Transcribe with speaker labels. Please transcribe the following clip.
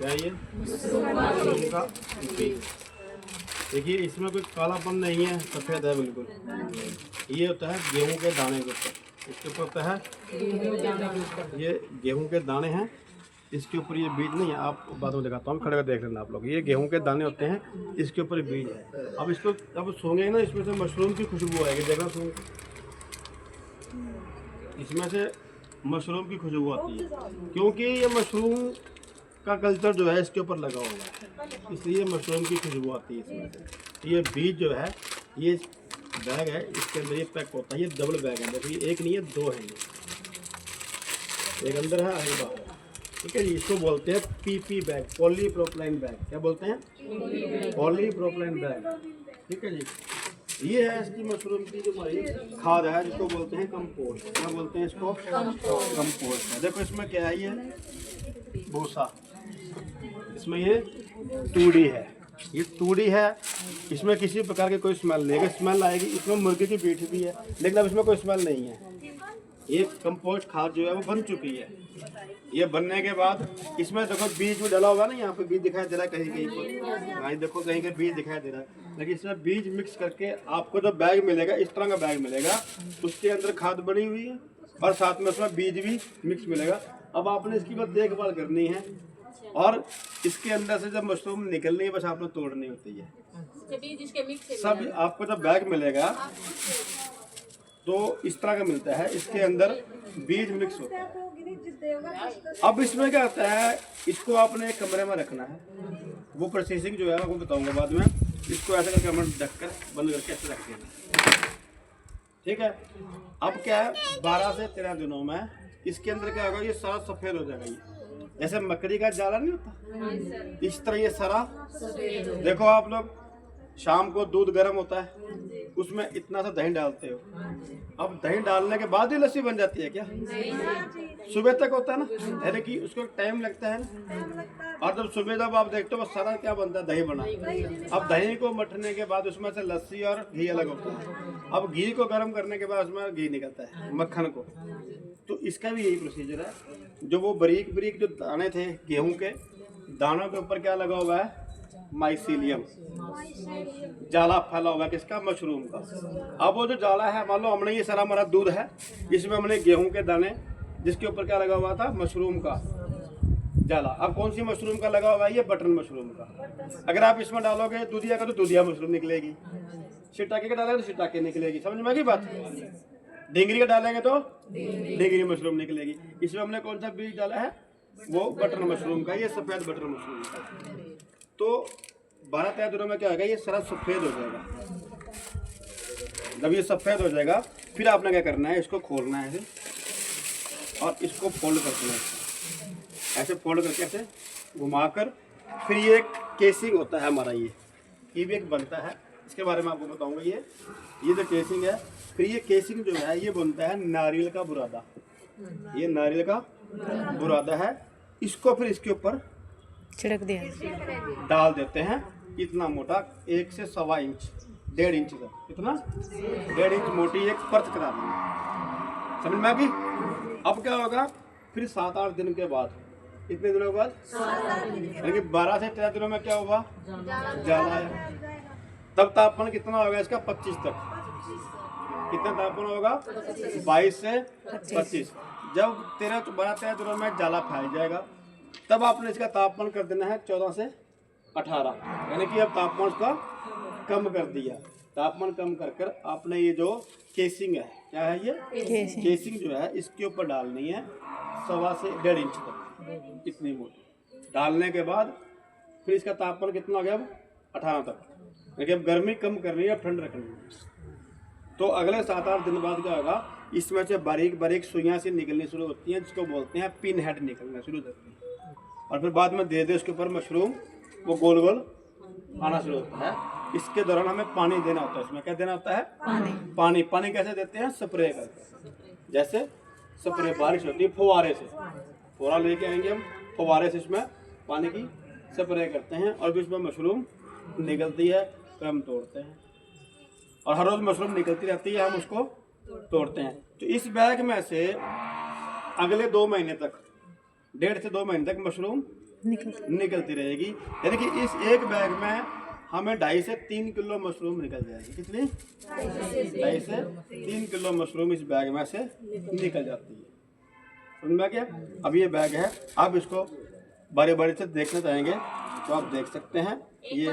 Speaker 1: क्या है ये? मशरूम का बीज। देखिए इसमें कोई कालापन नहीं है, सफ़ेद है बिल्कुल। ये होता है गेहूं के दाने के ऊपर, इसके ऊपर होता है ये गेहूं के दाने हैं, इसके ऊपर ये बीज नहीं है। आप बाद में दिखाता हूँ, खड़े कर देख लेना आप लोग। ये गेहूं के दाने होते हैं, इसके ऊपर बीज है। अब इसको अब सूंघेंगे ना, इसमें से मशरूम की खुशबू आएगी। देखना सूंघ, इसमें से मशरूम की खुशबू आती है, क्योंकि ये मशरूम का कल्चर जो है इसके ऊपर लगा हुआ है, इसलिए मशरूम की खुशबू आती है इसमें से। ये बीज जो है, ये बैग है, इसके अंदर ये पैक होता है। ये डबल बैग है, देखिए एक नहीं है, दो है। ये एक अंदर है, आगे बाहर है। ठीक है जी, इसको बोलते हैं पीपी बैग, पॉलीप्रोपिलीन बैग। क्या बोलते हैं? Polypropylene bag. ठीक है जी, ये है इसकी मशरूम की जो हमारी खाद है, जिसको बोलते हैं कंपोस्ट। क्या बोलते हैं इसको? कंपोस्ट है। देखो इसमें क्या है, ये भूसा, इसमें ये तूड़ी है, ये तूड़ी है। इसमें किसी प्रकार की कोई स्मेल नहीं है। स्मेल आएगी, इसमें मुर्गी की पीठ भी है, लेकिन अब इसमें कोई स्मेल नहीं है। ये कंपोस्ट खाद जो है वो बन चुकी है। ये बनने के बाद इसमें देखो बीज में डला होगा ना, यहाँ पे बीज दिखाई दे रहा है कहीं कहीं पर, यहाँ देखो कहीं कहीं बीज दिखाई दे रहा है। लेकिन इसमें बीज मिक्स करके आपको जो बैग मिलेगा, इस तरह का बैग मिलेगा, उसके अंदर खाद बनी हुई है और साथ में उसमें बीज भी मिक्स मिलेगा। अब आपने इसकी बस देखभाल करनी है, और इसके अंदर से जब मशरूम निकलनी है, बस आपने तोड़नी होती है। सब आपको जब बैग मिलेगा तो इस तरह का मिलता है, इसके अंदर बीज मिक्स होता है। अब इसमें क्या होता है, इसको आपने एक कमरे में रखना है। वो प्रोसेसिंग जो है आपको बताऊंगा बाद में। इसको ऐसे करके हमने ढक कर बंद करके ऐसे रख देना। ठीक है, अब क्या है, 12 से 13 दिनों में इसके अंदर क्या होगा, ये सारा सफेद हो जाएगा। ये जैसे मकड़ी का जाला नहीं होता, इस तरह ये सारा। देखो आप लोग शाम को दूध गर्म होता है, उसमें इतना सा दही डालते हो। अब दही डालने के बाद ही लस्सी बन जाती है क्या? सुबह तक होता है ना, यानी कि उसको टाइम लगता है ना। और जब सुबह जब आप देखते हो, सारा क्या बनता है, दही बना। अब दही को मठने के बाद उसमें से लस्सी और घी अलग होता है। अब घी को गर्म करने के बाद उसमें घी निकलता है, मक्खन को। तो इसका भी यही प्रोसीजर है। जो वो बारीक बारीक जो दाने थे गेहूं के, दानों के ऊपर क्या लगा हुआ है, माइसीलियम, जाला फैला हुआ है। किसका? मशरूम का। अब वो जो जाला है, मान लो हमने ये सारा हमारा दूध है, इसमें हमने गेहूं के दाने, जिसके ऊपर क्या लगा हुआ था, मशरूम का जाला। अब कौन सी मशरूम का लगा हुआ है, ये बटन मशरूम का। अगर आप इसमें डालोगे दूधिया का, तो दूधिया मशरूम निकलेगी। शिटाके का डालेंगे तो शिटाके निकलेगी। समझ में आ गई बात? डिंगरी का डालेंगे तो डिंगरी मशरूम निकलेगी। इसमें हमने कौन सा बीज डाला है, वो बटन मशरूम का, ये सफेद बटन मशरूम का। तो 12-13 दिनों में क्या होगा, ये सारा सफेद हो जाएगा। जब ये सफेद हो जाएगा, फिर आपने क्या करना है, इसको खोलना है ऐसे, और इसको फोल्ड कर देना है। ऐसे फोल्ड करके ऐसे घुमाकर, फिर ये एक केसिंग होता है हमारा, ये भी एक बनता है। इसके बारे में आपको बताऊंगा। ये जो केसिंग है, फिर ये केसिंग जो है, ये बनता है नारियल का बुरादा। ये नारियल का बुरादा है। इसको फिर इसके ऊपर
Speaker 2: छिड़क दिया,
Speaker 1: डाल देते हैं। इतना मोटा, 1 से 1.25 इंच, 1.5 इंच का, इतना 1.5 इंच मोटी एक परत करा देंगे। समझ में आ गई? अब क्या होगा, फिर 7-8 दिन के बाद, कितने दिनों के बाद, यानी कि 12 से 13 दिनों में क्या होगा, जाला है। तब तापमान कितना होगा इसका, 25 तक। कितना तापमान होगा, 22 से 25। जब 12-13 दिनों में जाला फैल जाएगा, तब आपने इसका तापमान कर देना है 14 से 18, यानी कि अब तापमान उसका कम कर दिया। तापमान कम कर आपने ये जो केसिंग है, क्या है ये केसिंग जो है, इसके ऊपर डालनी है 1.25 से 1.5 इंच तक, इतनी मोटी। डालने के बाद फिर इसका तापमान कितना हो गया, अब 18 तक। लेकिन अब गर्मी कम करनी है, अब ठंड रखनी है। तो अगले 7-8 दिन बाद क्या होगा, इसमें से बारीक बारीक सुइयां से निकलनी शुरू होती हैं, जिसको बोलते हैं पिन हेड निकलना शुरू होती है। और फिर बाद में धीरे धीरे उसके ऊपर मशरूम वो गोल गोल आना शुरू होता है। इसके दौरान हमें पानी देना होता है। इसमें क्या देना होता है, पानी कैसे देते हैं, स्प्रे करके। जैसे स्प्रे, बारिश होती है, फुवारे से, फुवारा लेके आएंगे हम, फुवारे से इसमें पानी की स्प्रे करते हैं, और फिर इसमें मशरूम निकलती है, तो हम तोड़ते हैं। और हर रोज मशरूम निकलती रहती है, हम उसको तोड़ते हैं। तो इस बैग में से अगले 2 महीने तक, 1.5 से 2 महीने तक मशरूम निकलती रहेगी। यानी कि इस एक बैग में हमें 2.5 से 3 किलो मशरूम निकल जाएगी। कितनी? 2.5 से 3 किलो मशरूम इस बैग में से निकल जाती है। समझ में आ गया? अब ये बैग है, आप इसको बारी बारी से देखना चाहेंगे तो आप देख सकते हैं। ये